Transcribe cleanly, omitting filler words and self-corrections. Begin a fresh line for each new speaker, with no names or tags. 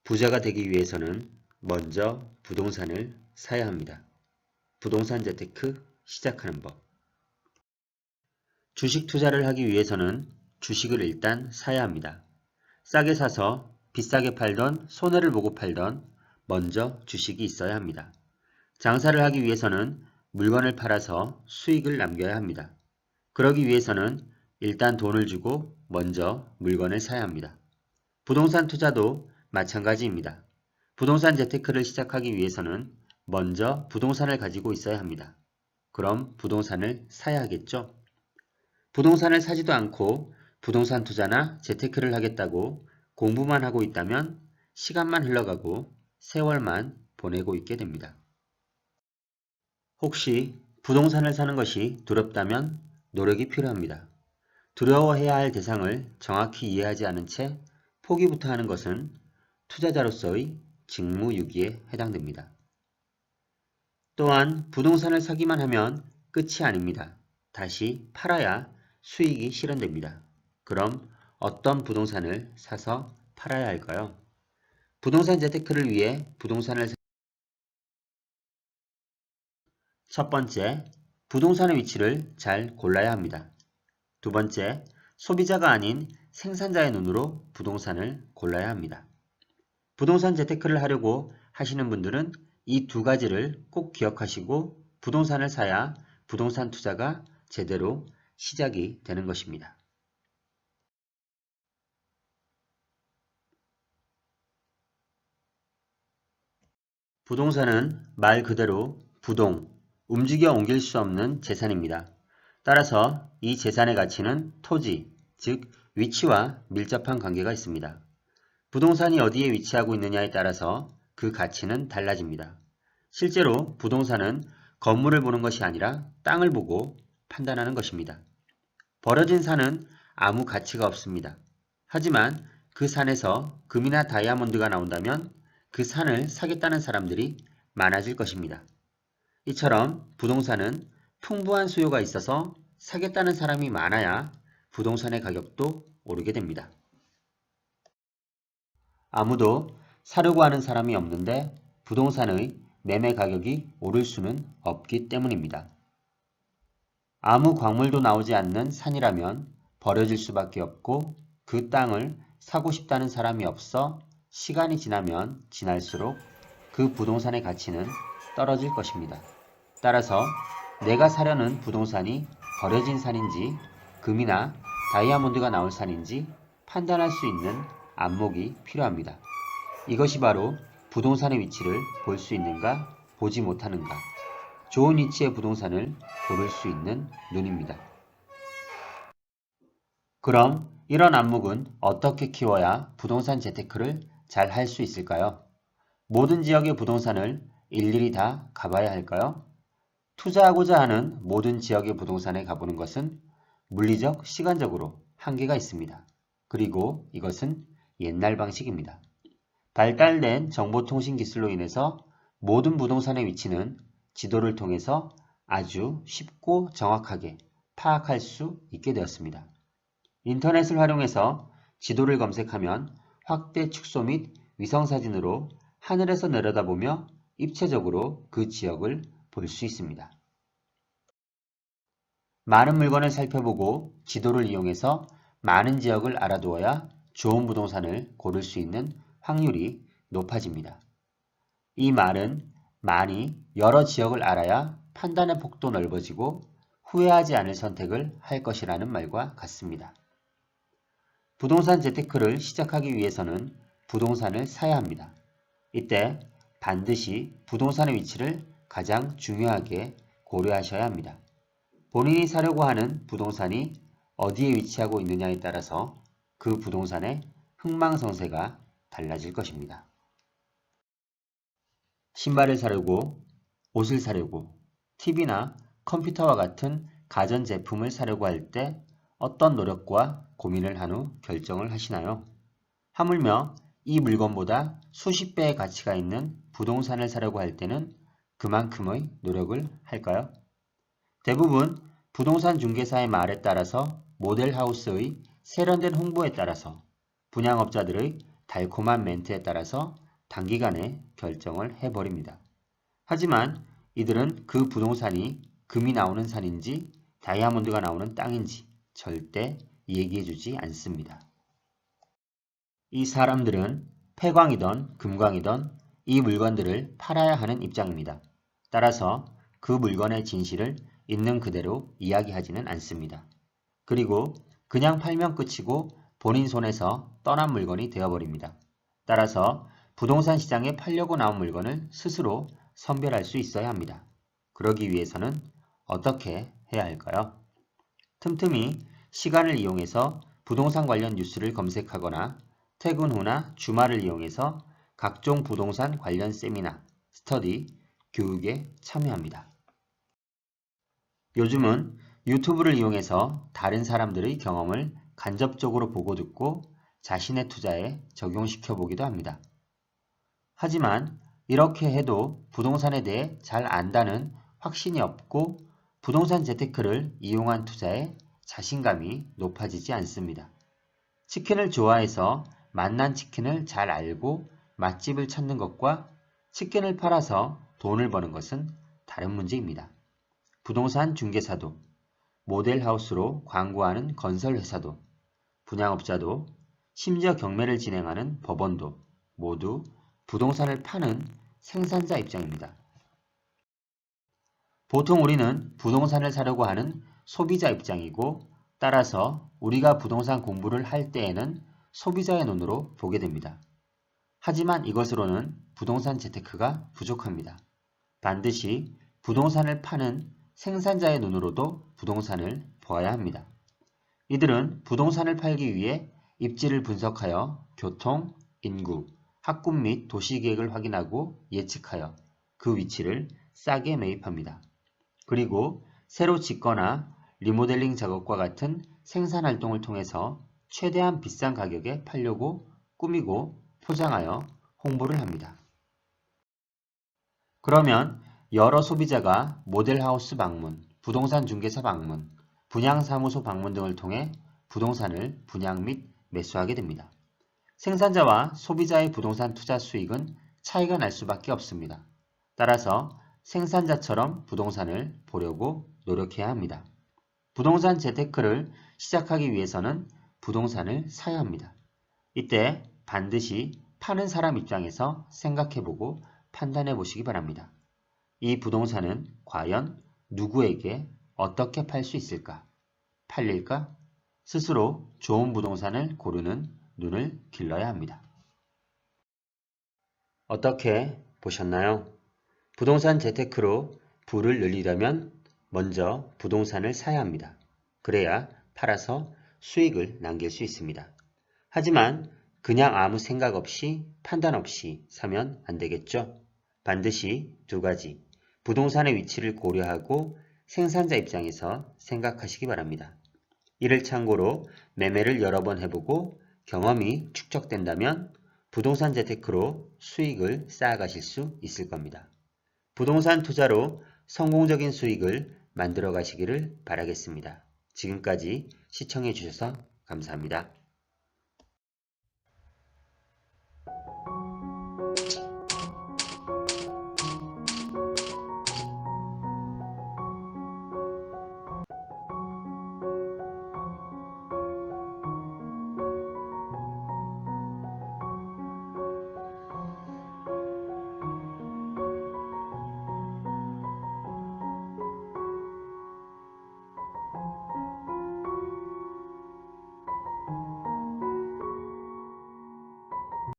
부자가 되기 위해서는 먼저 부동산을 사야 합니다. 부동산 재테크 시작하는 법. 주식 투자를 하기 위해서는 주식을 일단 사야 합니다. 싸게 사서 비싸게 팔던 손해를 보고 팔던 먼저 주식이 있어야 합니다. 장사를 하기 위해서는 물건을 팔아서 수익을 남겨야 합니다. 그러기 위해서는 일단 돈을 주고 먼저 물건을 사야 합니다. 부동산 투자도 마찬가지입니다. 부동산 재테크를 시작하기 위해서는 먼저 부동산을 가지고 있어야 합니다. 그럼 부동산을 사야 하겠죠? 부동산을 사지도 않고 부동산 투자나 재테크를 하겠다고 공부만 하고 있다면 시간만 흘러가고 세월만 보내고 있게 됩니다. 혹시 부동산을 사는 것이 두렵다면 노력이 필요합니다. 두려워해야 할 대상을 정확히 이해하지 않은 채 포기부터 하는 것은 투자자로서의 직무유기에 해당됩니다. 또한 부동산을 사기만 하면 끝이 아닙니다. 다시 팔아야 수익이 실현됩니다. 그럼 어떤 부동산을 사서 팔아야 할까요? 부동산 재테크를 위해 부동산을 첫 번째, 부동산의 위치를 잘 골라야 합니다. 두 번째, 소비자가 아닌 생산자의 눈으로 부동산을 골라야 합니다. 부동산 재테크를 하려고 하시는 분들은 이 두 가지를 꼭 기억하시고 부동산을 사야 부동산 투자가 제대로 시작이 되는 것입니다. 부동산은 말 그대로 부동, 움직여 옮길 수 없는 재산입니다. 따라서 이 재산의 가치는 토지, 즉 위치와 밀접한 관계가 있습니다. 부동산이 어디에 위치하고 있느냐에 따라서 그 가치는 달라집니다. 실제로 부동산은 건물을 보는 것이 아니라 땅을 보고 판단하는 것입니다. 버려진 산은 아무 가치가 없습니다. 하지만 그 산에서 금이나 다이아몬드가 나온다면 그 산을 사겠다는 사람들이 많아질 것입니다. 이처럼 부동산은 풍부한 수요가 있어서 사겠다는 사람이 많아야 부동산의 가격도 오르게 됩니다. 아무도 사려고 하는 사람이 없는데 부동산의 매매 가격이 오를 수는 없기 때문입니다. 아무 광물도 나오지 않는 산이라면 버려질 수밖에 없고 그 땅을 사고 싶다는 사람이 없어 시간이 지나면 지날수록 그 부동산의 가치는 떨어질 것입니다. 따라서 내가 사려는 부동산이 버려진 산인지 금이나 다이아몬드가 나올 산인지 판단할 수 있는 안목이 필요합니다. 이것이 바로 부동산의 위치를 볼 수 있는가 보지 못하는가, 좋은 위치의 부동산을 고를 수 있는 눈입니다. 그럼 이런 안목은 어떻게 키워야 부동산 재테크를 잘 할 수 있을까요? 모든 지역의 부동산을 일일이 다 가봐야 할까요? 투자하고자 하는 모든 지역의 부동산에 가보는 것은 물리적, 시간적으로 한계가 있습니다. 그리고 이것은 옛날 방식입니다. 발달된 정보통신 기술로 인해서 모든 부동산의 위치는 지도를 통해서 아주 쉽고 정확하게 파악할 수 있게 되었습니다. 인터넷을 활용해서 지도를 검색하면 확대 축소 및 위성사진으로 하늘에서 내려다보며 입체적으로 그 지역을 볼 수 있습니다. 많은 물건을 살펴보고 지도를 이용해서 많은 지역을 알아두어야 좋은 부동산을 고를 수 있는 확률이 높아집니다. 이 말은 많이 여러 지역을 알아야 판단의 폭도 넓어지고 후회하지 않을 선택을 할 것이라는 말과 같습니다. 부동산 재테크를 시작하기 위해서는 부동산을 사야 합니다. 이때 반드시 부동산의 위치를 가장 중요하게 고려하셔야 합니다. 본인이 사려고 하는 부동산이 어디에 위치하고 있느냐에 따라서 그 부동산의 흥망성쇠가 달라질 것입니다. 신발을 사려고, 옷을 사려고, TV나 컴퓨터와 같은 가전제품을 사려고 할 때 어떤 노력과 고민을 한 후 결정을 하시나요? 하물며 이 물건보다 수십 배의 가치가 있는 부동산을 사려고 할 때는 그만큼의 노력을 할까요? 대부분 부동산 중개사의 말에 따라서 모델하우스의 세련된 홍보에 따라서 분양업자들의 달콤한 멘트에 따라서 단기간에 결정을 해버립니다. 하지만 이들은 그 부동산이 금이 나오는 산인지 다이아몬드가 나오는 땅인지 절대 얘기해주지 않습니다. 이 사람들은 폐광이든 금광이든 이 물건들을 팔아야 하는 입장입니다. 따라서 그 물건의 진실을 있는 그대로 이야기하지는 않습니다. 그리고 그냥 팔면 끝이고 본인 손에서 떠난 물건이 되어버립니다. 따라서 부동산 시장에 팔려고 나온 물건을 스스로 선별할 수 있어야 합니다. 그러기 위해서는 어떻게 해야 할까요? 틈틈이 시간을 이용해서 부동산 관련 뉴스를 검색하거나 퇴근 후나 주말을 이용해서 각종 부동산 관련 세미나, 스터디, 교육에 참여합니다. 요즘은 유튜브를 이용해서 다른 사람들의 경험을 간접적으로 보고 듣고 자신의 투자에 적용시켜 보기도 합니다. 하지만 이렇게 해도 부동산에 대해 잘 안다는 확신이 없고 부동산 재테크를 이용한 투자에 자신감이 높아지지 않습니다. 치킨을 좋아해서 맛난 치킨을 잘 알고 맛집을 찾는 것과 치킨을 팔아서 돈을 버는 것은 다른 문제입니다. 부동산 중개사도, 모델하우스로 광고하는 건설회사도, 분양업자도, 심지어 경매를 진행하는 법원도 모두 부동산을 파는 생산자 입장입니다. 보통 우리는 부동산을 사려고 하는 소비자 입장이고 따라서 우리가 부동산 공부를 할 때에는 소비자의 눈으로 보게 됩니다. 하지만 이것으로는 부동산 재테크가 부족합니다. 반드시 부동산을 파는 생산자의 눈으로도 부동산을 보아야 합니다. 이들은 부동산을 팔기 위해 입지를 분석하여 교통, 인구, 학군 및 도시계획을 확인하고 예측하여 그 위치를 싸게 매입합니다. 그리고 새로 짓거나 리모델링 작업과 같은 생산활동을 통해서 최대한 비싼 가격에 팔려고 꾸미고 포장하여 홍보를 합니다. 그러면 여러 소비자가 모델하우스 방문, 부동산 중개사 방문, 분양사무소 방문 등을 통해 부동산을 분양 및 매수하게 됩니다. 생산자와 소비자의 부동산 투자 수익은 차이가 날 수밖에 없습니다. 따라서 생산자처럼 부동산을 보려고 노력해야 합니다. 부동산 재테크를 시작하기 위해서는 부동산을 사야 합니다. 이때 반드시 파는 사람 입장에서 생각해보고 판단해 보시기 바랍니다. 이 부동산은 과연 누구에게 어떻게 팔 수 있을까? 팔릴까? 스스로 좋은 부동산을 고르는 눈을 길러야 합니다. 어떻게 보셨나요? 부동산 재테크로 부를 늘리려면 먼저 부동산을 사야 합니다. 그래야 팔아서 수익을 남길 수 있습니다. 하지만 그냥 아무 생각 없이 판단 없이 사면 안 되겠죠? 반드시 두 가지, 부동산의 위치를 고려하고 생산자 입장에서 생각하시기 바랍니다. 이를 참고로 매매를 여러 번 해보고 경험이 축적된다면 부동산 재테크로 수익을 쌓아가실 수 있을 겁니다. 부동산 투자로 성공적인 수익을 만들어 가시기를 바라겠습니다. 지금까지 시청해 주셔서 감사합니다.